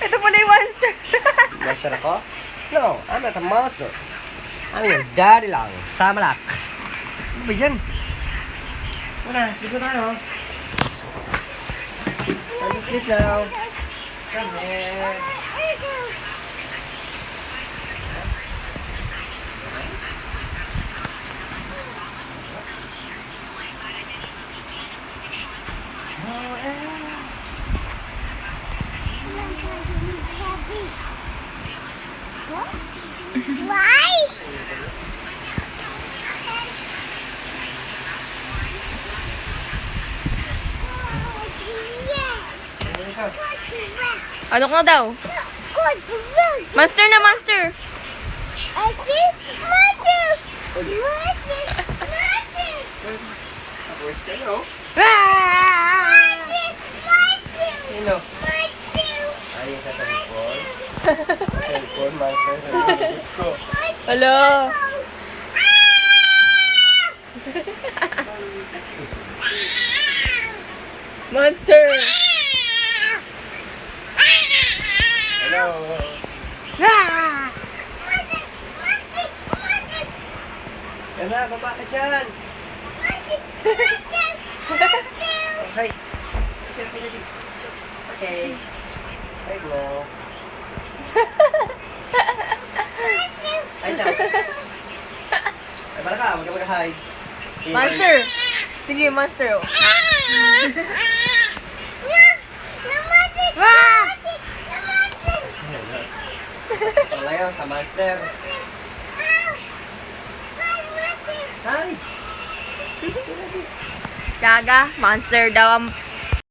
Ito pala yung monster. Monster ako? No, I'm not a monster. I'm your daddy lang. Samalak. Ano ba yan? Wala, sigo tayo. Time to sleep now. Come here. Why? Ano ka daw? Monster na monster. Tapos kayo. Ah! Sino? Ay, yung sa cellphone. Cellphone, monster. Nalulungkot ko. Hello. Monster. Hello. Ah! Yan na, baba ka dyan. Okay. Okay. Ay, no. Ay, na. Ay, bala ka. Huwag ka mag-hide. Monster. Sige, monster. Oh. Ah! Wala yun, sa monster. Ay! Gaga, monster daw ang